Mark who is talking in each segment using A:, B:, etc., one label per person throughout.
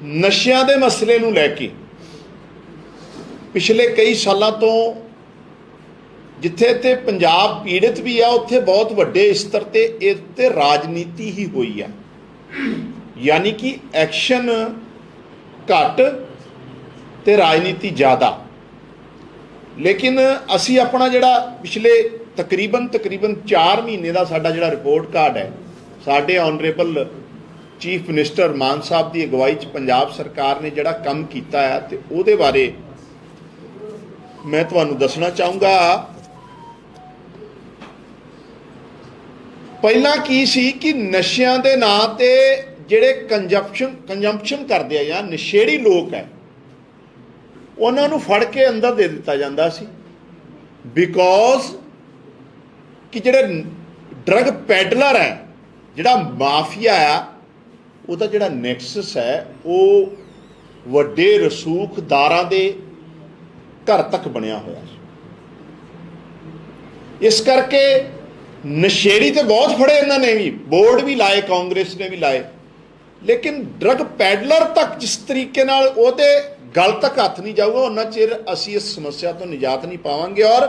A: नशियां दे मसले नूं लैके पिछले कई सालों तो जिथे ते पंजाब पीड़ित भी आ उत्थे बहुत वड्डे स्तर ते इस ते राजनीति ही हुई है, यानी कि एक्शन घट ते राजनीति ज़्यादा। लेकिन असी अपना जिहड़ा पिछले तकरीबन 4 महीने का साडा जिहड़ा रिपोर्ट कार्ड है, साडे ऑनरेबल चीफ मिनिस्टर मान साहब की अगवाई च पंजाब सरकार ने जिहड़ा काम कीता है ते उहदे बारे मैं तुहानूं दसना चाहूँगा। पहला की सी कि नशियां दे नां ते जिहड़े कंजंप्शन करदे आ या नशेड़ी लोग है उन्हां नूं फड़ के अंदर दे दिता जांदा सी, बिकॉज कि जिहड़े ड्रग पैडलर है, जिहड़ा माफिया है, उहदा जिहड़ा नैक्सस है वो वड्डे रसूखदारां दे घर तक बनया होया। इस करके नशेड़ी तो बहुत फड़े इन्होंने भी, बोर्ड भी लाए, कांग्रेस ने भी लाए, लेकिन ड्रग पैडलर तक जिस तरीके नाल ओहदे गल तक हथ नहीं जाऊगा उन्ना चिर असी इस समस्या तो निजात नहीं पावांगे। और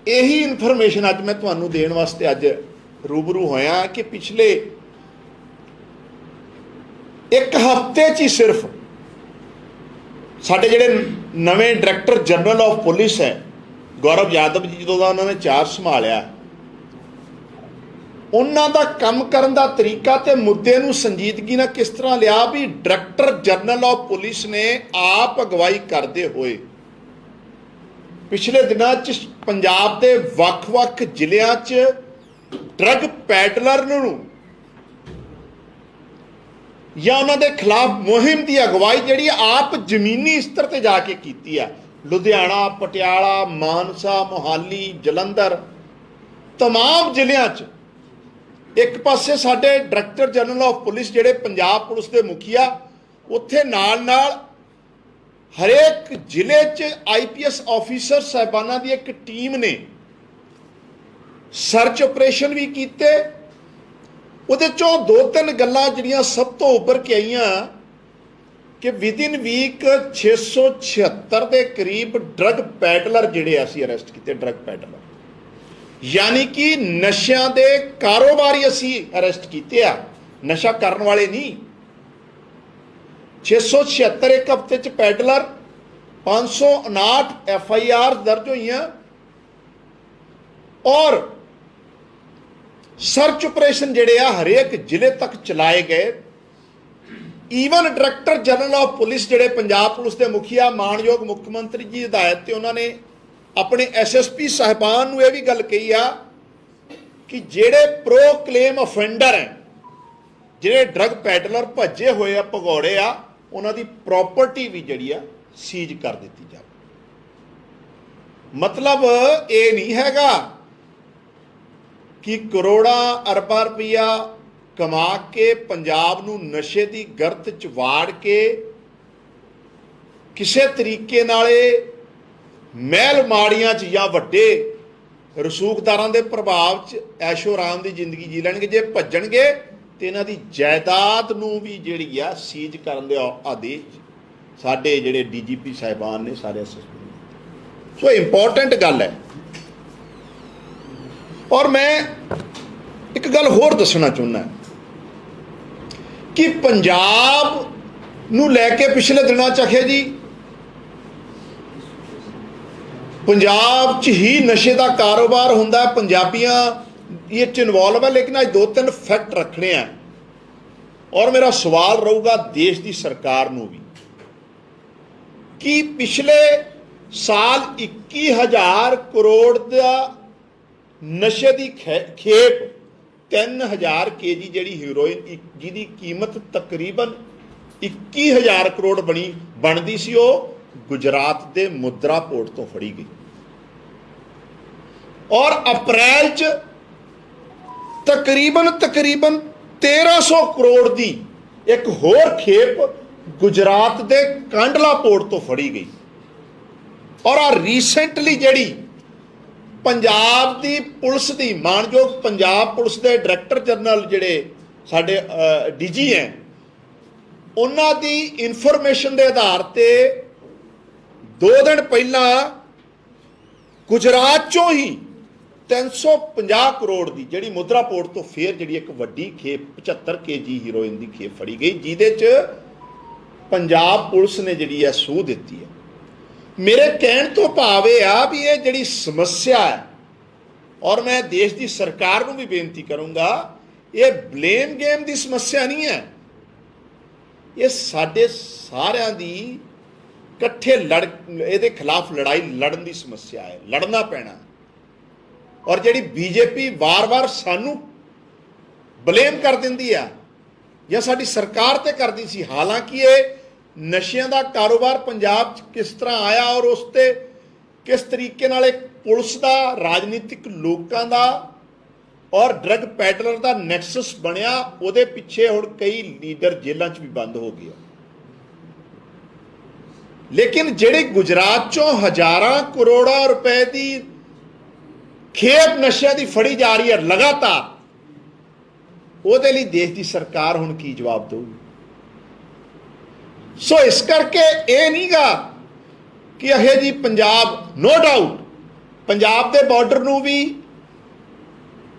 A: यही इन्फॉर्मेशन अज मैं तुहानूं देण वास्ते अज रूबरू होया कि पिछले एक हफ्ते च ही सिर्फ साडे जिहड़े नवे डायरैक्टर जनरल ऑफ पुलिस है गौरव यादव जी, जो उन्होंने चार्ज संभालिया, उन्हों का काम करन दा तरीका ते मुद्दे नूं संजीदगी नाल किस तरह लिया भी डायरैक्टर जनरल ऑफ पुलिस ने आप अगवाई करते हुए पिछले दिनों च पंजाब के वख-वख जिलियां च ड्रग पैडलर नूं या उन्होंने खिलाफ मुहिम की अगवाई जिहड़ी आप जमीनी स्तर पर जाके की है। लुधियाना, पटियाला, मानसा, मोहाली, जलंधर, तमाम जिलियां च एक पासे साडे डायरैक्टर जनरल ऑफ पुलिस जिहड़े पंजाब पुलिस के मुखिया, उत्थे नाल नाल हरेक जिले च IPS ऑफिसर साहिबाना की एक टीम ने सर्च ऑपरेशन भी किए। उहदे चों 2-3 गल्लां जिहड़ियां सब तो उभर के आईयां कि विदिन वीक 676 के करीब ड्रग पैडलर जिहड़े असीं अरेस्ट किए, ड्रग पैडलर यानी कि नशियां दे कारोबारी असीं अरेस्ट किए आ, नशा करन वाले नहीं। 676 एक हफ्ते च पैडलर, 559 FIR दर्ज हुई और सर्च ऑपरेशन जिहड़े आ हरेक जिले तक चलाए गए। Even director general of police जिहड़े पंजाब पुलिस के मुखिया मानयोग मुख्यमंत्री जी हिदायत ते उन्होंने अपने SSP साहिबान नूं यह भी गल कही आ कि जिहड़े प्रो क्लेम ऑफेंडर हैं, जिहड़े ड्रग पैडलर भजे हुए आ, भगौड़े आ, उन्हां दी प्रॉपर्टी भी जिहड़ी आ सीज कर दी जाए। मतलब ये नहीं हैगा कि करोड़ा अरबां रुपया कमा के पंजाब नूं नशे की गर्त च वाड़ के किसी तरीके नाले महल माड़ियां च या वड्डे रसूखदारां दे प्रभाव च ऐशो आराम की जिंदगी जी लैणगे। जे भज्जणगे तो इन्हां दी जायदाद नूं भी जिहड़ी आ सीज करन दे आदेश साडे जिहड़े DGP साहिबान ने सारे SSP। सो इंपॉर्टेंट गल है। और मैं एक गल होर दसना चाहुंदा कि पंजाब नूं लैके पिछले दिनों च आखिया जी पंजाब च ही नशे का कारोबार हुंदा, पंजाबियां ये इन्वॉल्व है। लेकिन अज 2-3 फैक्ट रखने हैं और मेरा सवाल रहूगा देश की सरकार नूं भी कि पिछले साल 21,000 करोड़ का नशे की खेप 3000 kg जिहड़ी हीरोइन जिहदी कीमत तकरीबन 21,000 करोड़ बनती सी, वो गुजरात के मुद्रा पोर्ट तो फड़ी गई। और अप्रैल च तकरीबन 1300 करोड़ की एक होर खेप गुजरात के कांडला पोर्ट तो फड़ी गई। और आ रीसेंटली जिहड़ी पंजाब की पुलिस की मानयोग पंजाब पुलिस के डायरैक्टर जनरल जिहड़े साडे DG हैं ਉਹਨਾਂ ਦੀ ਇਨਫੋਰਮੇਸ਼ਨ ਦੇ ਆਧਾਰ ਤੇ 2 ਦਿਨ ਪਹਿਲਾਂ ਗੁਜਰਾਤ ਚੋਂ ਹੀ 350 ਕਰੋੜ ਦੀ ਜਿਹੜੀ ਮੁद्रा पोर्ट ਤੋਂ ਫੇਰ ਜਿਹੜੀ ਇੱਕ ਵੱਡੀ ਖੇਪ 75 kg ਹੀਰੋਇਨ ਦੀ ਖੇਪ ਫੜੀ ਗਈ, ਜਿਹਦੇ 'ਚ ਪੰਜਾਬ ਪੁਲਿਸ ਨੇ ਜਿਹੜੀ ਹੈ ਸੂਹ ਦਿੱਤੀ ਹੈ। ਮੇਰੇ ਕਹਿਣ ਤੋਂ ਭਾਵ ਇਹ ਆ ਵੀ ਇਹ ਜਿਹੜੀ ਸਮੱਸਿਆ ਹੈ, ਔਰ ਮੈਂ ਦੇਸ਼ ਦੀ ਸਰਕਾਰ ਨੂੰ ਵੀ ਬੇਨਤੀ ਕਰੂੰਗਾ, ਇਹ ਬਲੇਮ ਗੇਮ ਦੀ ਸਮੱਸਿਆ ਨਹੀਂ ਹੈ, ਇਹ ਸਾਡੇ ਸਾਰਿਆਂ ਦੀ ਇਕੱਠੇ ਇਹਦੇ ਖਿਲਾਫ ਲੜਾਈ ਲੜਨ ਦੀ ਸਮੱਸਿਆ ਹੈ। ਲੜਨਾ ਪੈਣਾ। ਔਰ ਜਿਹੜੀ ਬੀਜੇਪੀ ਵਾਰ-ਵਾਰ ਸਾਨੂੰ ਬਲੇਮ ਕਰ ਦਿੰਦੀ ਆ ਜਾਂ ਸਾਡੀ ਸਰਕਾਰ ਤੇ ਕਰਦੀ ਸੀ, ਹਾਲਾਂਕਿ ਇਹ ਨਸ਼ਿਆਂ ਦਾ ਕਾਰੋਬਾਰ ਪੰਜਾਬ 'ਚ ਕਿਸ ਤਰ੍ਹਾਂ ਆਇਆ ਔਰ ਉਸ ਤੇ ਕਿਸ ਤਰੀਕੇ ਨਾਲ ਇੱਕ ਪੁਲਿਸ ਦਾ, ਰਾਜਨੀਤਿਕ ਲੋਕਾਂ ਦਾ ਔਰ ਡਰੱਗ ਪੈਡਲਰ ਦਾ ਨੈਕਸਸ ਬਣਿਆ, ਉਹਦੇ ਪਿੱਛੇ ਹੁਣ ਕਈ ਲੀਡਰ ਜੇਲ੍ਹਾਂ 'ਚ ਵੀ ਬੰਦ ਹੋ ਗਏ। ਲੇਕਿਨ ਜਿਹੜੇ ਗੁਜਰਾਤ 'ਚੋਂ ਹਜ਼ਾਰਾਂ ਕਰੋੜਾਂ ਰੁਪਏ ਦੀ ਖੇਪ ਨਸ਼ਿਆਂ ਦੀ ਫੜੀ ਜਾ ਰਹੀ ਹੈ ਲਗਾਤਾਰ, ਉਹਦੇ ਲਈ ਦੇਸ਼ ਦੀ ਸਰਕਾਰ ਹੁਣ ਕੀ ਜਵਾਬ ਦੇਊਗੀ? ਸੋ ਇਸ ਕਰਕੇ ਇਹ ਨਹੀਂਗਾ ਕਿ ਇਹ ਜੀ ਪੰਜਾਬ, ਨੋ ਡਾਊਟ ਪੰਜਾਬ ਦੇ ਬਾਰਡਰ ਨੂੰ ਵੀ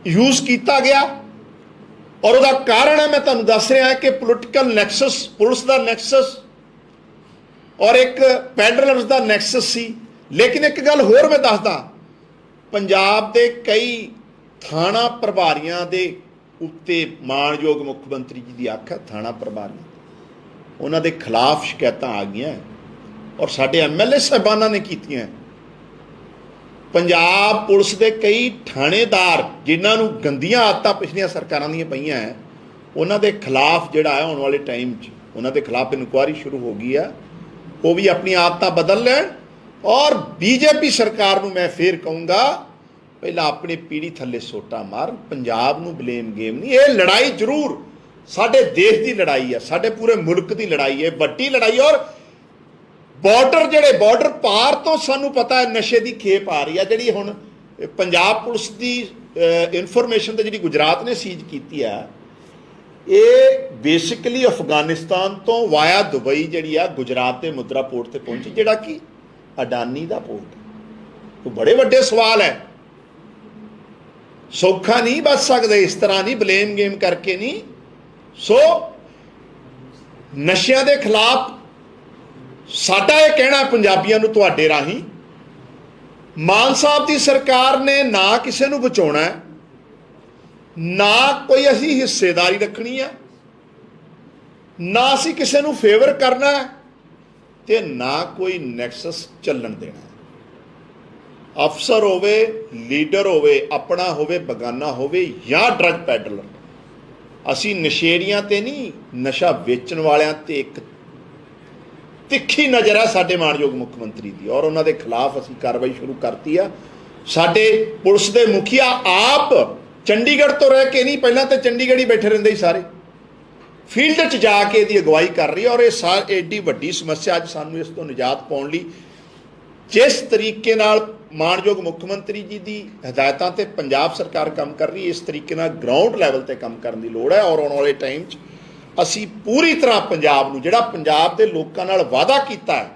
A: ਯੂਜ਼ ਕੀਤਾ ਗਿਆ, ਔਰ ਉਹਦਾ ਕਾਰਨ ਹੈ ਮੈਂ ਤੁਹਾਨੂੰ ਦੱਸ ਰਿਹਾ ਕਿ ਪੋਲੀਟੀਕਲ ਨੈਕਸਸ, ਪੁਲਿਸ ਦਾ ਨੈਕਸਸ ਔਰ ਇੱਕ ਪੈਡਲਰਸ ਦਾ ਨੈਕਸਸ ਸੀ। ਲੇਕਿਨ ਇੱਕ ਗੱਲ ਹੋਰ ਮੈਂ ਦੱਸਦਾ, ਪੰਜਾਬ ਦੇ ਕਈ ਥਾਣਾ ਪ੍ਰਭਾਰੀਆਂ ਦੇ ਉੱਤੇ ਮਾਣਯੋਗ ਮੁੱਖ ਮੰਤਰੀ ਜੀ ਦੀ ਅੱਖ ਹੈ, ਥਾਣਾ ਪ੍ਰਭਾਰੀ, ਉਹਨਾਂ ਦੇ ਖਿਲਾਫ ਸ਼ਿਕਾਇਤਾਂ ਆ ਗਈਆਂ ਔਰ ਸਾਡੇ MLA ਸਾਹਿਬਾਨਾਂ ਨੇ ਕੀਤੀਆਂ। ਪੰਜਾਬ ਪੁਲਿਸ ਦੇ ਕਈ ਥਾਣੇਦਾਰ ਜਿਨ੍ਹਾਂ ਨੂੰ ਗੰਦੀਆਂ ਆਦਤਾਂ ਪਿਛਲੀਆਂ ਸਰਕਾਰਾਂ ਦੀਆਂ ਪਈਆਂ ਹੈ, ਉਹਨਾਂ ਦੇ ਖਿਲਾਫ ਜਿਹੜਾ ਹੈ ਆਉਣ ਵਾਲੇ ਟਾਈਮ 'ਚ ਉਹਨਾਂ ਦੇ ਖਿਲਾਫ ਇਨਕੁਆਇਰੀ ਸ਼ੁਰੂ ਹੋ ਗਈ ਆ, ਉਹ ਵੀ ਆਪਣੀ ਆਦਤਾਂ ਬਦਲ ਲੈਣ। ਔਰ ਬੀਜੇਪੀ ਸਰਕਾਰ ਨੂੰ ਮੈਂ ਫੇਰ ਕਹੂੰਗਾ, ਪਹਿਲਾਂ ਆਪਣੀ ਪੀੜੀ ਥੱਲੇ ਸੋਟਾ ਮਾਰਨ, ਪੰਜਾਬ ਨੂੰ ਬਲੇਮ ਗੇਮ ਨਹੀਂ। ਇਹ ਲੜਾਈ ਜ਼ਰੂਰ ਸਾਡੇ ਦੇਸ਼ ਦੀ ਲੜਾਈ ਹੈ, ਸਾਡੇ ਪੂਰੇ ਮੁਲਕ ਦੀ ਲੜਾਈ ਹੈ, ਵੱਡੀ ਲੜਾਈ। ਔਰ ਬਾਰਡਰ, ਜਿਹੜੇ ਬਾਰਡਰ ਪਾਰ ਤੋਂ ਸਾਨੂੰ ਪਤਾ ਹੈ ਨਸ਼ੇ ਦੀ ਖੇਪ ਆ ਰਹੀ ਹੈ, ਜਿਹੜੀ ਹੁਣ ਪੰਜਾਬ ਪੁਲਿਸ ਦੀ ਇਨਫੋਰਮੇਸ਼ਨ ਤੇ ਜਿਹੜੀ ਗੁਜਰਾਤ ਨੇ ਸੀਜ਼ ਕੀਤੀ ਹੈ, ਇਹ ਬੇਸਿਕਲੀ ਅਫਗਾਨਿਸਤਾਨ ਤੋਂ ਵਾਇਆ ਦੁਬਈ ਜਿਹੜੀ ਆ ਗੁਜਰਾਤ ਦੇ ਮੁद्रा पोर्ट ਤੇ ਪਹੁੰਚੀ, ਜਿਹੜਾ ਕਿ ਅਡਾਨੀ ਦਾ ਪੋਰਟ ਹੈ। ਉਹ ਬੜੇ ਵੱਡੇ ਸਵਾਲ ਹੈ, ਸੌਖਾ ਨਹੀਂ ਬਚ ਸਕਦੇ ਇਸ ਤਰ੍ਹਾਂ ਨਹੀਂ, ਬਲੇਮ ਗੇਮ ਕਰਕੇ ਨਹੀਂ। ਸੋ ਨਸ਼ਿਆਂ ਦੇ ਖਿਲਾਫ ਸਾਡਾ ਇਹ ਕਹਿਣਾ ਪੰਜਾਬੀਆਂ ਨੂੰ ਤੁਹਾਡੇ ਰਾਹੀਂ, ਮਾਨ ਸਾਹਿਬ ਦੀ ਸਰਕਾਰ ਨੇ ਨਾ ਕਿਸੇ ਨੂੰ ਬਚਾਉਣਾ, ਨਾ ਕੋਈ ਅਸੀਂ ਹਿੱਸੇਦਾਰੀ ਰੱਖਣੀ ਆ, ਨਾ ਅਸੀਂ ਕਿਸੇ ਨੂੰ ਫੇਵਰ ਕਰਨਾ, ਤੇ ਨਾ ਕੋਈ ਨੈਕਸਸ ਚੱਲਣ ਦੇਣਾ। ਅਫਸਰ ਹੋਵੇ, ਲੀਡਰ ਹੋਵੇ, ਆਪਣਾ ਹੋਵੇ, ਬਗਾਨਾ ਹੋਵੇ ਜਾਂ ਡਰੱਗ ਪੈਡਲਰ, ਅਸੀਂ ਨਸ਼ੇੜੀਆਂ ਤੇ ਨਹੀਂ, ਨਸ਼ਾ ਵੇਚਣ ਵਾਲਿਆਂ ਤੇ ਇੱਕ ਤਿੱਖੀ ਨਜ਼ਰ ਹੈ ਸਾਡੇ ਮਾਣਯੋਗ ਮੁੱਖ ਮੰਤਰੀ ਦੀ, ਔਰ ਉਹਨਾਂ ਦੇ ਖਿਲਾਫ ਅਸੀਂ ਕਾਰਵਾਈ ਸ਼ੁਰੂ ਕਰਤੀ ਆ। ਸਾਡੇ ਪੁਲਿਸ ਦੇ ਮੁਖੀਆ ਆਪ ਚੰਡੀਗੜ੍ਹ ਤੋਂ ਰਹਿ ਕੇ ਨਹੀਂ, ਪਹਿਲਾਂ ਤਾਂ ਚੰਡੀਗੜ੍ਹ ਹੀ ਬੈਠੇ ਰਹਿੰਦੇ ਸੀ, ਸਾਰੇ ਫੀਲਡ 'ਚ ਜਾ ਕੇ ਇਹਦੀ ਅਗਵਾਈ ਕਰ ਰਹੀ ਹੈ। ਔਰ ਇਹ ਐਡੀ ਵੱਡੀ ਸਮੱਸਿਆ ਅੱਜ ਸਾਨੂੰ ਇਸ ਤੋਂ ਨਿਜਾਤ ਪਾਉਣ ਲਈ ਜਿਸ ਤਰੀਕੇ ਨਾਲ ਮਾਣਯੋਗ ਮੁੱਖ ਮੰਤਰੀ ਜੀ ਦੀ ਹਦਾਇਤਾਂ ਤੇ ਪੰਜਾਬ ਸਰਕਾਰ ਕੰਮ ਕਰ ਰਹੀ ਹੈ, ਇਸ ਤਰੀਕੇ ਨਾਲ ਗਰਾਊਂਡ ਲੈਵਲ ਤੇ ਕੰਮ ਕਰਨ ਦੀ ਲੋੜ ਹੈ। ਔਰ ਆਉਣ ਵਾਲੇ ਟਾਈਮ 'ਚ ਅਸੀਂ ਪੂਰੀ ਤਰ੍ਹਾਂ ਪੰਜਾਬ ਨੂੰ, ਜਿਹੜਾ ਪੰਜਾਬ ਦੇ ਲੋਕਾਂ ਨਾਲ ਵਾਅਦਾ ਕੀਤਾ ਹੈ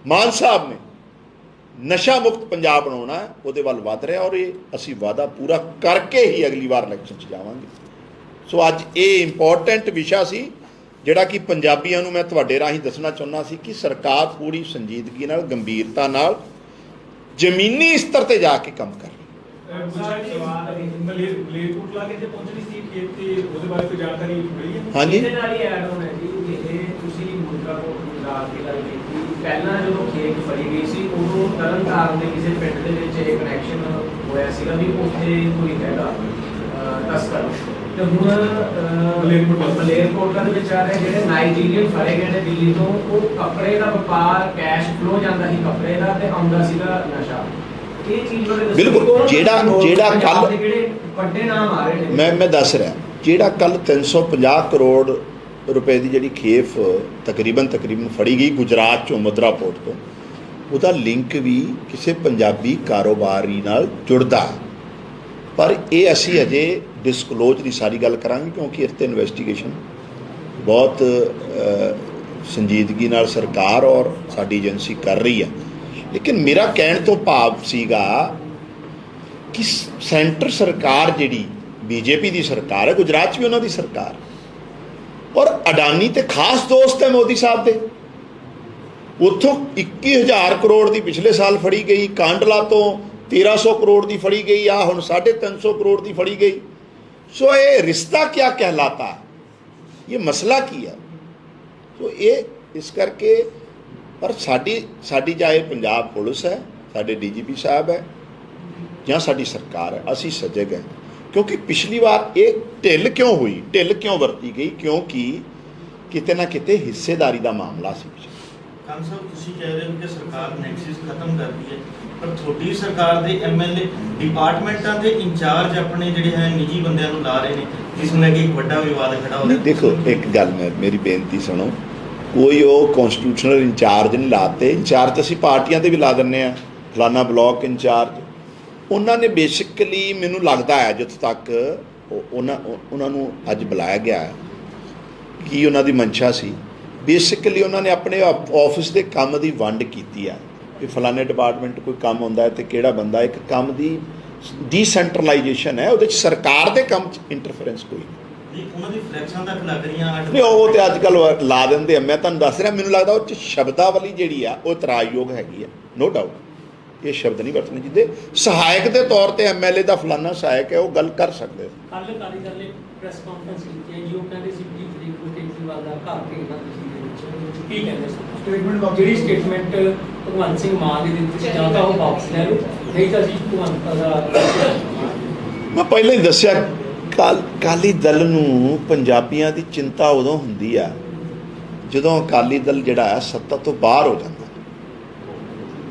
A: ਮਾਨ ਸਾਹਿਬ ਨੇ, ਨਸ਼ਾ ਮੁਕਤ ਪੰਜਾਬ ਬਣਾਉਣਾ ਹੈ, ਉਹਦੇ ਵੱਲ ਵੱਧ ਰਿਹਾ। ਔਰ ਇਹ ਅਸੀਂ ਵਾਅਦਾ ਪੂਰਾ ਕਰਕੇ ਹੀ ਅਗਲੀ ਵਾਰ ਇਲੈਕਸ਼ਨ 'ਚ ਜਾਵਾਂਗੇ। ਸੋ ਅੱਜ ਇਹ ਇੰਪੋਰਟੈਂਟ ਵਿਸ਼ਾ ਸੀ ਜਿਹੜਾ ਕਿ ਪੰਜਾਬੀਆਂ ਨੂੰ ਮੈਂ ਤੁਹਾਡੇ ਰਾਹੀਂ ਦੱਸਣਾ ਚਾਹੁੰਦਾ ਸੀ ਕਿ ਸਰਕਾਰ ਪੂਰੀ ਸੰਜੀਦਗੀ ਨਾਲ, ਗੰਭੀਰਤਾ ਨਾਲ ਜ਼ਮੀਨੀ ਸਤਰ ਤੇ ਜਾ ਕੇ ਕੰਮ ਕਰ ਰਹੀ। ਹਾਂਜੀ,
B: ਪਹਿਲਾਂ ਜਦੋਂ ਖੇਪ ਫੜੀ ਗਈ ਸੀ ਉਦੋਂ ਤਰਨਤਾਰਨ ਦੇ ਕਿਸੇ ਪਿੰਡ ਦੇ ਵਿੱਚ ਇਹ ਕਨੈਕਸ਼ਨ ਹੋਇਆ ਸੀਗਾ ਵੀ ਉੱਥੇ ਕੋਈ ਹੈਗਾ ਤਸਕਰ, ਤੇ ਹੁਣ ਮਲੇਰਕੋਟਲਾ ਦੇ ਵਿੱਚ ਆ ਰਹੇ ਜਿਹੜੇ ਨਾਈਜੀਰੀਅਨ ਫੜੇ ਗਏ ਨੇ ਦਿੱਲੀ ਤੋਂ, ਉਹ ਕੱਪੜੇ ਦਾ ਵਪਾਰ, ਕੈਸ਼ ਫਲੋ ਜਾਂਦਾ ਸੀ ਕੱਪੜੇ ਦਾ ਤੇ ਆਉਂਦਾ ਸੀਗਾ ਨਸ਼ਾ। ਇਹ ਚੀਜ਼ ਬਾਰੇ
A: ਬਿਲਕੁਲ, ਜਿਹੜਾ ਕੱਲ
B: ਵੱਡੇ ਨਾਮ ਆ ਰਹੇ ਨੇ,
A: ਮੈਂ ਦੱਸ ਰਿਹਾ, ਜਿਹੜਾ ਕੱਲ 350 ਕਰੋੜ ਰੁਪਏ ਦੀ ਜਿਹੜੀ ਖੇਪ ਤਕਰੀਬਨ ਫੜੀ ਗਈ ਗੁਜਰਾਤ ਚੋਂ ਮੁद्रा पोर्ट ਤੋਂ, ਉਹਦਾ ਲਿੰਕ ਵੀ ਕਿਸੇ ਪੰਜਾਬੀ ਕਾਰੋਬਾਰੀ ਨਾਲ ਜੁੜਦਾ। ਪਰ ਇਹ ਅਸੀਂ ਅਜੇ ਡਿਸਕਲੋਜ਼ ਦੀ ਸਾਰੀ ਗੱਲ ਕਰਾਂਗੇ ਕਿਉਂਕਿ ਇਸ 'ਤੇ ਇਨਵੈਸਟੀਗੇਸ਼ਨ बहुत संजीदगी नाल सरकार और साडी एजेंसी कर रही है। लेकिन मेरा कहण तो भाव सीगा कि सेंटर सरकार जिहड़ी बीजेपी की सरकार है, गुजरात भी उन्होंने सरकार, और अडानी तो खास दोस्त है मोदी साहब के। उत्थों 21,000 करोड़ की पिछले साल फड़ी गई, कांडला तो 1,300 करोड़ की फड़ी गई, आ हुण 350 करोड़ की फड़ी गई। सो ये रिश्ता क्या कहलाता है, ये मसला की है। सो ये इस करके पर साडी चाहे पंजाब पुलिस है, साडे DGP साहब है या साडी सरकार है, असी सजग हैं। क्योंकि पिछली बार ये ढिल क्यों हुई, ढिल क्यों वरती गई, क्योंकि किते ना किते हिस्सेदारी का मामला सी।
C: खान साहब तुसीं कह रहे हो कि सरकार नैक्सिस खत्म कर दी है, पर थोड़ी सरकार के MLA डिपार्टमेंटां दे इंचार्ज अपने जिहड़े है निजी बंदियां नूं ला रहे हैं, जिस नूं लैके एक वड्डा विवाद खड़ा हो रहा है।
A: देखो एक गल मेरी बेनती सुनो, कोई वो कॉन्स्टिट्यूशनल इंचार्ज नहीं लाते। इंचार्ज असीं पार्टियां ते भी ला दिंदे आ, फलाना ब्लॉक इंचार्ज। उन्होंने बेसिकली मैनूं लगता है जित तक उन्होंने अज बुलाया गया है कि उन्हों की मंशा सी, बेसिकली उन्होंने अपने ऑफिस के काम की वंड की है कि फलाने डिपार्टमेंट कोई काम होंदा है तो किहड़ा बंदा, एक काम की डिसेंट्रलाइजेशन है, वो सरकार के काम इंटरफेरेंस कोई नहीं। नहीं वो तो अजकल ला देंगे। मैं तुहानूं दस रहा, मैनूं लगदा वो शब्दावली जिहड़ी आ वो इतराजयोग हैगी है, नो डाउट। ये शब्द नहीं वरतने जिहदे सहायक के तौर पर MLA का फलाना सहायक है वो गल कर सकते।
D: प्रेस कॉन्फ्रेंस की है जो कहते सी कि तरीक केजरीवाल का घर भेजना की कहते स्टेटमेंट ਜਿਹੜੀ स्टेटमेंट भगवंत सिंह मान ने दी ਜਾਂ ਤਾਂ ਉਹ ਵਾਪਸ ਲੈ ਲਓ, ਨਹੀਂ ਤਾਂ ਅਸੀਂ ਭਗਵੰਤ ਦਾ।
A: मैं पहले ही दस्या अकाली दल नूं पंजाबियां दी चिंता उदों हुंदी आ जदों अकाली दल जिहड़ा है सत्ता तो बाहर हो जाता।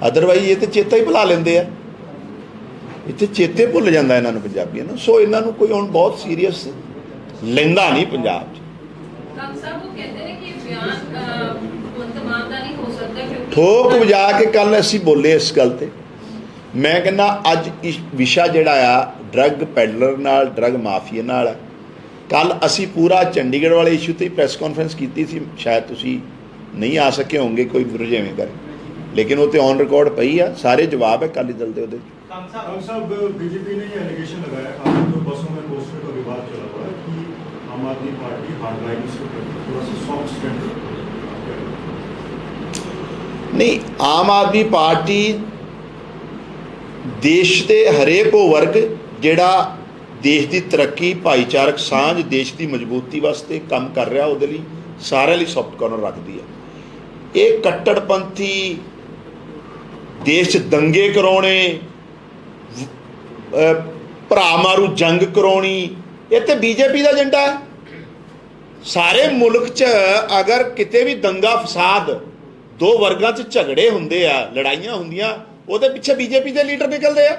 A: अदरवाइज ये तो चेता ही भुला लेंदे आ, इत्थे चेते भुल जाता इन्हां नूं पंजाबियां नूं। सो इन्हां नूं कोई हुण बहुत सीरीयस लैंदा नहीं पंजाब च। ठोक बजा के कल असीं बोले इस गल ते। मैं कहना अज इस विशा जिहड़ा आ ड्रग पैडलर नाल, ड्रग माफिया नाल, कल असी पूरा चंडीगढ़ वाले इशू ते प्रेस कॉन्फ्रेंस की थी, शायद तुसी नहीं आ सके होंगे कोई रुझेवें कर, लेकिन वो तो ऑन रिकॉर्ड पई आ, सारे जवाब है अकाली दल दे।
E: बीजेपी ने ये एलिगेशन लगाया तो बसों में पोस्टर का विवाद चला हुआ है कि आम आदमी पार्टी हार्डलाइन से थोड़ा सा सॉफ्ट स्टैंड
A: नहीं। आम आदमी पार्टी देश के हरेक वो वर्ग जिहड़ा देश की तरक्की, भाईचारक सांझ, देश की मजबूती वास्ते काम कर रहा, उहदे लई सारे लिए सॉफ्ट कॉर्नर रखती है। ये कट्टड़पंथी देश दंगे कराने, भरा मारू जंग करानी, ये तो बीजेपी का एजेंडा है। सारे मुल्क च अगर किते भी दंगा फसाद, दो वर्गां च झगड़े हुंदे आ, लड़ाइयां हुंदियां, ਉਹਦੇ ਪਿੱਛੇ बीजेपी ਦੇ ਲੀਡਰ ਨਿਕਲਦੇ ਆ।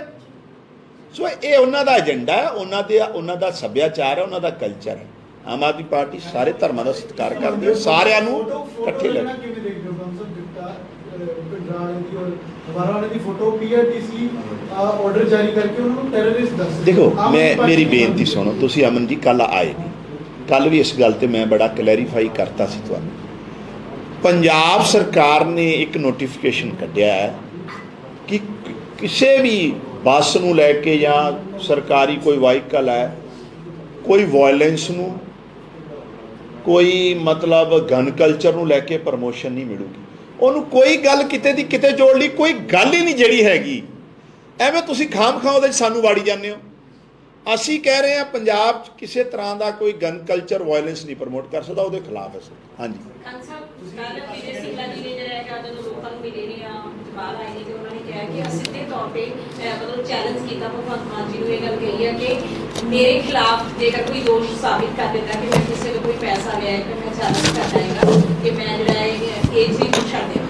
A: ਸੋ ਇਹ ਉਹਨਾਂ ਦਾ ਏਜੰਡਾ ਹੈ, ਉਹਨਾਂ ਦਾ ਸੱਭਿਆਚਾਰ ਹੈ, ਉਹਨਾਂ ਦਾ ਕਲਚਰ ਹੈ। ਆਮ ਆਦਮੀ ਪਾਰਟੀ ਸਾਰੇ ਧਰਮਾਂ ਦਾ ਸਤਿਕਾਰ ਕਰਦੀ ਹੈ, ਸਾਰਿਆਂ ਨੂੰ ਇਕੱਠੇ ਲੈ ਕੇ। देखो मैं मेरी बेनती सुनो, तुसी अमन जी कल आए नहीं, कल भी इस गल ते मैं बड़ा क्लैरीफाई करता सी तुहानूं। पंजाब सरकार ने एक नोटिफिकेशन कढ़िया है कि किसी भी बस नूं लैके या सरकारी कोई वाहीकल है, कोई वायलेंस नूं, कोई मतलब गन कल्चर नूं लैके प्रमोशन नहीं मिलूगी। उन्होंने कोई गल किते दी किते जोड़ ली, कोई गल ही नहीं जिहड़ी हैगी। एवें तुसीं खाम खां उहदे सानूं वाड़ी जांदे हो। ਅਸੀਂ कह रहे हैं पंजाब किसी तरह का कोई गन कल्चर वायलेंस नहीं प्रमोट कर सकता, ਉਹਦੇ ਖਿਲਾਫ ਹੈ। ਹਾਂਜੀ
F: मेरे खिलाफ जेकर कोई दोष साबित कर देता कि मैं किसी को कोई पैसा लिया है, मैं चैलेंज कर जाएगा कि मैं जो केस भी छड़ देना।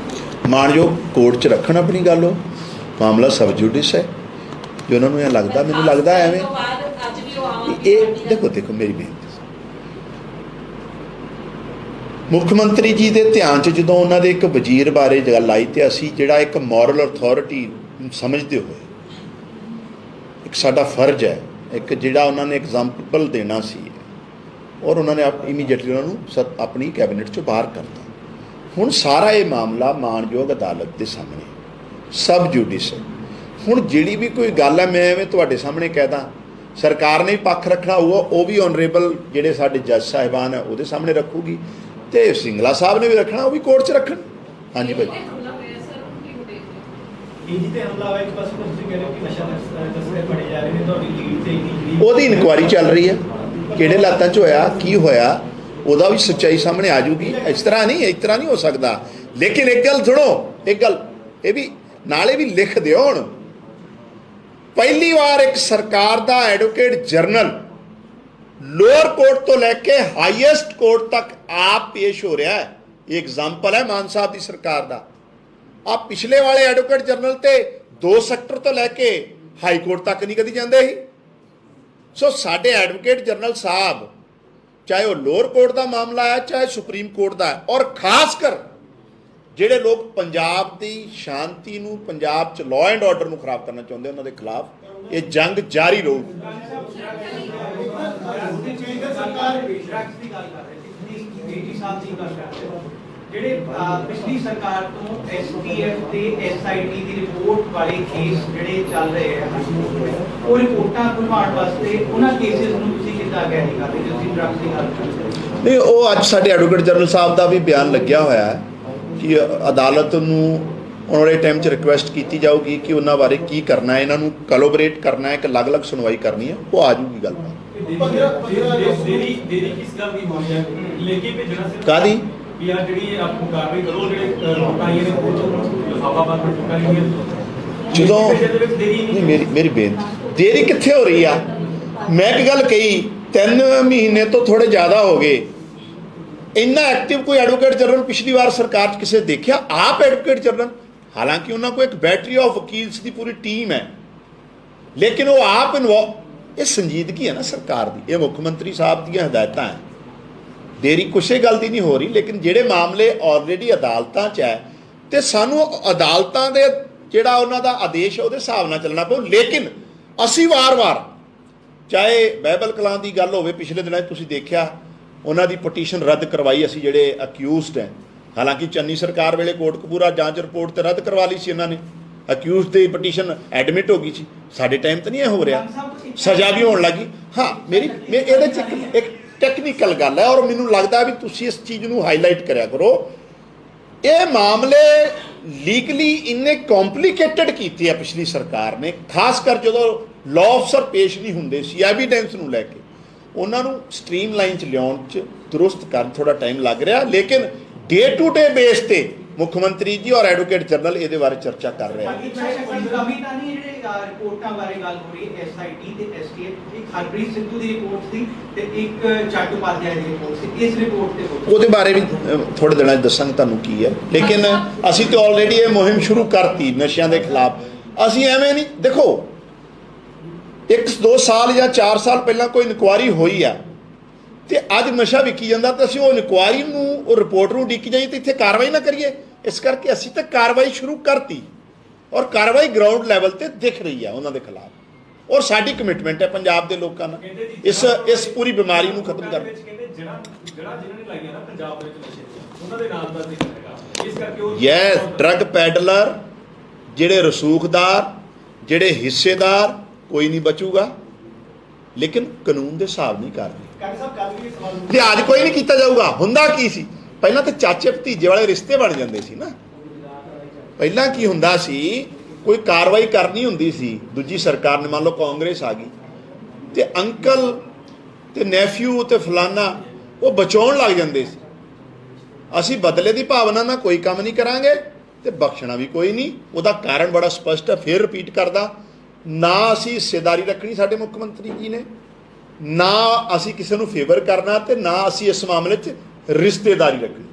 A: मानयोग कोर्ट च रखन अपनी गल, हो मामला सब जुडिस है, जो उन्होंने लगता, मैनूं लगता है एवें। देखो देखो मेरी बेनती, मुख्यमंत्री जी के ध्यान च जो उन्होंने एक वजीर बारे गल आई तो असी जिहड़ा एक मॉरल अथॉरिटी समझते हुए एक साडा फर्ज है, एक जिहड़ा उन्होंने एग्जाम्पल देना सी, ਔਰ ਉਹਨਾਂ ਨੇ ਇਮੀਡੀਏਟਲੀ ਉਹਨਾਂ ਨੂੰ ਆਪਣੀ ਕੈਬਨਿਟ 'ਚੋਂ ਬਾਹਰ ਕਰਤਾ। ਹੁਣ ਸਾਰਾ ਇਹ ਮਾਮਲਾ ਮਾਣਯੋਗ ਅਦਾਲਤ ਦੇ ਸਾਹਮਣੇ ਸਬ ਜੁਡਿਸ ਹੈ। ਹੁਣ ਜਿਹੜੀ ਵੀ ਕੋਈ ਗੱਲ ਹੈ, ਮੈਂ ਐਵੇਂ ਤੁਹਾਡੇ ਸਾਹਮਣੇ ਕਹਿ ਦਾਂ, ਸਰਕਾਰ ਨੇ ਵੀ ਪੱਖ ਰੱਖਣਾ ਹੋਊਗਾ, ਉਹ ਵੀ ਔਨਰੇਬਲ ਜਿਹੜੇ ਸਾਡੇ ਜੱਜ ਸਾਹਿਬਾਨ ਹੈ ਉਹਦੇ ਸਾਹਮਣੇ ਰੱਖੂਗੀ, ਤੇ ਸਿੰਗਲਾ ਸਾਹਿਬ ਨੇ ਵੀ ਰੱਖਣਾ, ਉਹ ਵੀ ਕੋਰਟ 'ਚ ਰੱਖਣ। ਹਾਂਜੀ ਭਾਈ
B: ਈਜੀ ਤੇ ਹਮਲਾ ਹੋਇਆ, ਇੱਕ ਪਾਸੇ ਤੁਸੀਂ ਕਹਿ ਰਹੇ ਹੋ ਕਿ ਨਸ਼ਾ ਤਸਕਰ ਫੜੇ ਜਾ ਰਹੇ ਨੇ, ਤੁਹਾਡੀ ਲੀਡ ਤੇ ਜਿਹੜੀ
A: ਉਹਦੀ ਇਨਕੁਆਇਰੀ ਚੱਲ ਰਹੀ ਹੈ, ਕਿਹੜੇ ਲਾਤਾਂ 'ਚ ਹੋਇਆ, ਕੀ ਹੋਇਆ, ਉਹਦਾ ਵੀ ਸੱਚਾਈ ਸਾਹਮਣੇ ਆ ਜੂਗੀ। ਇਸ ਤਰ੍ਹਾਂ ਨਹੀਂ ਹੋ ਸਕਦਾ। ਲੇਕਿਨ ਇੱਕ ਗੱਲ ਸੁਣੋ, ਇੱਕ ਗੱਲ ਇਹ ਵੀ ਨਾਲੇ ਵੀ ਲਿਖ ਦਿਓ, ਹੁਣ ਪਹਿਲੀ ਵਾਰ ਇੱਕ ਸਰਕਾਰ ਦਾ ਐਡਵੋਕੇਟ ਜਨਰਲ ਲੋਅਰ ਕੋਰਟ ਤੋਂ ਲੈ ਕੇ ਹਾਈਐਸਟ ਕੋਰਟ ਤੱਕ ਆਪ ਪੇਸ਼ ਹੋ ਰਿਹਾ ਹੈ। ਇਹ ਐਗਜ਼ਾਮਪਲ ਹੈ ਮਾਨ ਸਾਹਿਬ ਦੀ ਸਰਕਾਰ ਦਾ। ਆ ਪਿਛਲੇ ਵਾਲੇ ਐਡਵੋਕੇਟ ਜਨਰਲ ਤੇ 2 ਸੈਕਟਰ ਤੋਂ ਲੈ ਕੇ ਹਾਈ ਕੋਰਟ ਤੱਕ ਨਹੀਂ ਕਦੀ ਜਾਂਦੇ ਸੀ। ਸੋ ਸਾਡੇ ਐਡਵੋਕੇਟ ਜਨਰਲ ਸਾਹਿਬ, ਚਾਹੇ ਉਹ ਲੋਅਰ ਕੋਰਟ ਦਾ ਮਾਮਲਾ ਹੈ, ਚਾਹੇ ਸੁਪਰੀਮ ਕੋਰਟ ਦਾ ਹੈ, ਔਰ ਖਾਸ ਕਰ ਜਿਹੜੇ ਲੋਕ ਪੰਜਾਬ ਦੀ ਸ਼ਾਂਤੀ ਨੂੰ, ਪੰਜਾਬ 'ਚ ਲਾਅ ਐਂਡ ਆਰਡਰ ਨੂੰ ਖਰਾਬ ਕਰਨਾ ਚਾਹੁੰਦੇ, ਉਹਨਾਂ ਦੇ ਖਿਲਾਫ ਇਹ ਜੰਗ ਜਾਰੀ ਰਹੂਗੀ।
B: ਜਿਹੜੇ ਪਿਛਲੀ ਸਰਕਾਰ ਤੋਂ ਐਸਟੀਐਫ ਤੇ ਐਸਆਈਟੀ ਦੀ ਰਿਪੋਰਟ ਵਾਲੇ ਕੇਸ ਜਿਹੜੇ ਚੱਲ ਰਹੇ ਆ, ਉਹ ਰਿਪੋਰਟਾਂ ਖੁਲਵਾਉਣ ਵਾਸਤੇ ਉਹਨਾਂ ਕੇਸਿਸ ਨੂੰ ਤੁਸੀਂ ਕਿੱਦਾਂ ਗੈਰੀ ਕਰਦੇ ਜੋ ਤੁਸੀਂ ਡਰੱਗਸ ਦੀ ਗੱਲ ਕਰਦੇ?
A: ਨਹੀਂ, ਉਹ ਅੱਜ ਸਾਡੇ ਐਡਵੋਕੇਟ ਜਨਰਲ ਸਾਹਿਬ ਦਾ ਵੀ ਬਿਆਨ ਲੱਗਿਆ ਹੋਇਆ ਹੈ ਕਿ ਅਦਾਲਤ ਨੂੰ ਆਉਣ ਵਾਲੇ ਟਾਈਮ 'ਚ ਰਿਕੁਐਸਟ ਕੀਤੀ ਜਾਊਗੀ ਕਿ ਉਹਨਾਂ ਬਾਰੇ ਕੀ ਕਰਨਾ ਹੈ, ਇਹਨਾਂ ਨੂੰ ਕੋਲੈਬੋਰੇਟ ਕਰਨਾ ਹੈ, ਇੱਕ ਅਲੱਗ-ਅਲੱਗ ਸੁਣਵਾਈ ਕਰਨੀ ਹੈ, ਉਹ ਆ ਜੂਗੀ ਗੱਲ।
B: ਦੇਰੀ ਕਿਸ ਗੱਲ ਦੀ ਹੋਈ ਹੈ? ਲੇਕੇ ਭੇਜਣਾ ਸਿਰਫ
A: ਕਾਹਦੀ
B: ਵੀ ਆ ਜਿਹੜੀ ਆਪ ਕਾਰਵਾਈ ਕਰੋ, ਜਿਹੜੇ ਲੋਕਾਂ ਆਈਆਂ ਨੇ ਉਹ ਤੋਂ ਲਿਫਾਫਾਬਾਦ ਵਿੱਚ ਚੁੱਕਾ ਨਹੀਂ ਹੈ
A: ਜਦੋਂ ਮੇਰੀ ਬੇਨਤੀ, ਦੇਰੀ ਕਿੱਥੇ ਹੋ ਰਹੀ ਆ? ਮੈਂ ਇੱਕ ਗੱਲ ਕਹੀ, 3 ਮਹੀਨੇ ਤੋਂ ਥੋੜੇ ਜ਼ਿਆਦਾ ਹੋ ਗਏ, ਇੰਨਾ ਐਕਟਿਵ ਕੋਈ ਐਡਵੋਕੇਟ ਜਨਰਲ ਪਿਛਲੀ ਵਾਰ ਸਰਕਾਰ 'ਚ ਕਿਸੇ ਦੇਖਿਆ? ਆਪ ਐਡਵੋਕੇਟ ਜਨਰਲ, ਹਾਲਾਂਕਿ ਉਹਨਾਂ ਕੋਲ ਇੱਕ battery of ਵਕੀਲਸ the Puri team ਹੈ, ਲੇਕਿਨ ਉਹ ਆਪ ਇਹ ਸੰਜੀਦਗੀ ਹੈ ਨਾ ਸਰਕਾਰ ਦੀ, ਇਹ ਮੁੱਖ ਮੰਤਰੀ ਸਾਹਿਬ ਦੀਆਂ ਹਦਾਇਤਾਂ ਹੈ। ਦੇਰੀ ਕਿਸੇ ਗੱਲ ਦੀ ਨਹੀਂ ਹੋ ਰਹੀ, ਲੇਕਿਨ ਜਿਹੜੇ ਮਾਮਲੇ ਆਲਰੇਡੀ ਅਦਾਲਤਾਂ 'ਚ ਹੈ ਤੇ ਸਾਨੂੰ ਅਦਾਲਤਾਂ ਦੇ ਜਿਹੜਾ ਉਹਨਾਂ ਦਾ ਆਦੇਸ਼ ਹੈ ਉਹਦੇ ਹਿਸਾਬ ਨਾਲ ਚੱਲਣਾ ਪਊ। ਲੇਕਿਨ ਅਸੀਂ ਵਾਰ-ਵਾਰ, ਚਾਹੇ ਬਾਈਬਲ ਕਲਾਂ ਦੀ ਗੱਲ ਹੋਵੇ, ਪਿਛਲੇ ਦਿਨਾਂ 'ਚ ਤੁਸੀਂ ਦੇਖਿਆ ਉਹਨਾਂ ਦੀ ਪਟੀਸ਼ਨ ਰੱਦ ਕਰਵਾਈ ਅਸੀਂ, ਜਿਹੜੇ ਅਕਿਊਜ਼ਡ ਹੈ। ਹਾਲਾਂਕਿ ਚੰਨੀ ਸਰਕਾਰ ਵੇਲੇ ਕੋਟਕਪੂਰਾ ਜਾਂਚ ਰਿਪੋਰਟ ਤੇ ਰੱਦ ਕਰਵਾ ਲਈ ਸੀ ਇਹਨਾਂ ਨੇ, ਅਕਿਊਜ਼ਡ ਦੀ ਪਟੀਸ਼ਨ ਐਡਮਿਟ ਹੋ ਗਈ ਸੀ। ਸਾਡੇ ਟਾਈਮ ਤਾਂ ਨਹੀਂ ਇਹ ਹੋ ਰਿਹਾ, ਸਜ਼ਾ ਵੀ ਹੋਣ ਲੱਗੀ। ਹਾਂ, ਮੇਰੀ ਇਹਦੇ 'ਚ ਇੱਕ ਟੈਕਨੀਕਲ ਗੱਲ ਹੈ, ਔਰ ਮੈਨੂੰ ਲੱਗਦਾ ਵੀ ਤੁਸੀਂ ਇਸ ਚੀਜ਼ ਨੂੰ ਹਾਈਲਾਈਟ ਕਰਿਆ ਕਰੋ। ਇਹ ਮਾਮਲੇ ਲੀਗਲੀ ਇੰਨੇ ਕੰਪਲਿਕੇਟਡ ਕੀਤੇ ਆ ਪਿਛਲੀ ਸਰਕਾਰ ਨੇ, ਖਾਸ ਕਰ ਜਦੋਂ ਲਾਅ ਅਫਸਰ ਪੇਸ਼ ਨਹੀਂ ਹੁੰਦੇ ਸੀ ਐਵੀਡੈਂਸ ਨੂੰ ਲੈ ਕੇ, ਉਹਨਾਂ ਨੂੰ ਸਟ੍ਰੀਮ ਲਾਈਨ 'ਚ ਲਿਆਉਣ 'ਚ ਦੁਰਸਤ ਕਰਨ ਥੋੜਾ ਟਾਈਮ ਲੱਗ ਰਿਹਾ। ਲੇਕਿਨ ਡੇ ਟੂ ਡੇ ਬੇਸ ਤੇ ਮੁੱਖ ਮੰਤਰੀ ਜੀ ਔਰ ਐਡਵੋਕੇਟ ਜਨਰਲ ਇਹਦੇ ਬਾਰੇ ਚਰਚਾ ਕਰ ਰਹੇ ਹਨ।
B: ਰਿਪੋਰਟਾਂ ਬਾਰੇ ਗੱਲ ਹੋ ਰਹੀ ਹੈ, ਐਸਆਈਟੀ ਤੇ ਐਸਟੀਐਫ, ਇੱਕ ਹਰਪ੍ਰੀਤ ਸਿੱਧੂ ਦੀ ਰਿਪੋਰਟ ਸੀ ਤੇ ਇੱਕ ਚੱਟੋਪਾਧਿਆਏ ਦੀ ਰਿਪੋਰਟ ਸੀ। ਇਸ ਰਿਪੋਰਟ ਤੇ
A: ਉਹਦੇ ਬਾਰੇ ਵੀ ਥੋੜੇ ਦਿਨਾਂ 'ਚ ਦੱਸਾਂਗੇ ਤੁਹਾਨੂੰ ਕੀ ਹੈ। ਲੇਕਿਨ ਅਸੀਂ ਤਾਂ ਆਲਰੇਡੀ ਇਹ ਮੁਹਿੰਮ ਸ਼ੁਰੂ ਕਰਤੀ ਨਸ਼ਿਆਂ ਦੇ ਖਿਲਾਫ। ਅਸੀਂ ਐਵੇਂ ਨਹੀਂ, ਦੇਖੋ 1-2 ਸਾਲ ਜਾਂ 4 ਸਾਲ ਪਹਿਲਾਂ ਕੋਈ ਇਨਕੁਆਇਰੀ ਹੋਈ ਆ ਤੇ ਅੱਜ ਨਸ਼ਾ ਵਿਕੀ ਜਾਂਦਾ, ਤੇ ਅਸੀਂ ਉਹ ਇਨਕੁਆਇਰੀ ਨੂੰ, ਉਹ ਰਿਪੋਰਟ ਨੂੰ ਉਡੀਕੀ ਜਾਈਏ ਤੇ ਇੱਥੇ ਕਾਰਵਾਈ ਨਾ ਕਰੀਏ। ਇਸ ਕਰਕੇ ਅਸੀਂ ਤਾਂ ਕਾਰਵਾਈ ਸ਼ੁਰੂ ਕਰਤੀ, ਔਰ ਕਾਰਵਾਈ ਗਰਾਊਂਡ ਲੈਵਲ ਤੇ ਦਿਖ ਰਹੀ ਹੈ ਉਹਨਾਂ ਦੇ ਖਿਲਾਫ, ਔਰ ਸਾਡੀ ਕਮਿਟਮੈਂਟ ਹੈ ਪੰਜਾਬ ਦੇ ਲੋਕਾਂ ਨਾਲ ਇਸ ਪੂਰੀ ਬਿਮਾਰੀ ਨੂੰ ਖਤਮ ਕਰਨ। ਯੈਸ, ਡਰੱਗ ਪੈਡਲਰ, ਜਿਹੜੇ ਰਸੂਖਦਾਰ, ਜਿਹੜੇ ਹਿੱਸੇਦਾਰ, ਕੋਈ ਨਹੀਂ ਬਚੂਗਾ, ਲੇਕਿਨ ਕਾਨੂੰਨ ਦੇ ਹਿਸਾਬ ਨਹੀਂ ਕਰਦੇ। ਲਿਹਾਜ਼ ਕੋਈ ਨਹੀਂ ਕੀਤਾ ਜਾਊਗਾ। ਹੁੰਦਾ ਕੀ ਸੀ ਪਹਿਲਾਂ, ਤਾਂ ਚਾਚੇ ਭਤੀਜੇ ਵਾਲੇ ਰਿਸ਼ਤੇ ਬਣ ਜਾਂਦੇ ਸੀ ਨਾ। ਪਹਿਲਾਂ ਕੀ ਹੁੰਦਾ ਸੀ, ਕੋਈ ਕਾਰਵਾਈ ਕਰਨੀ ਹੁੰਦੀ ਸੀ, ਦੂਜੀ ਸਰਕਾਰ ਨੇ, ਮੰਨ ਲਓ ਕਾਂਗਰਸ ਆ ਗਈ, ਤੇ ਅੰਕਲ ਤੇ ਨੈਫਿਊ ਤੇ ਫਲਾਨਾ ਉਹ ਬਚਾਉਣ ਲੱਗ ਜਾਂਦੇ ਸੀ। ਅਸੀਂ ਬਦਲੇ ਦੀ ਭਾਵਨਾ ਨਾਲ ਕੋਈ ਕੰਮ ਨਹੀਂ ਕਰਾਂਗੇ ਤੇ ਬਖਸ਼ਣਾ ਵੀ ਕੋਈ ਨਹੀਂ। ਉਹਦਾ ਕਾਰਨ ਬੜਾ ਸਪਸ਼ਟ ਹੈ, ਫਿਰ ਰਿਪੀਟ ਕਰਦਾ, ਨਾ ਅਸੀਂ ਹਿੱਸੇਦਾਰੀ ਰੱਖਣੀ ਸਾਡੇ ਮੁੱਖ ਮੰਤਰੀ ਜੀ ਨੇ, ਨਾ ਅਸੀਂ ਕਿਸੇ ਨੂੰ ਫੇਵਰ ਕਰਨਾ, ਤੇ ਨਾ ਅਸੀਂ ਇਸ ਮਾਮਲੇ 'ਚ ਰਿਸ਼ਤੇਦਾਰੀ ਰੱਖਣੀ।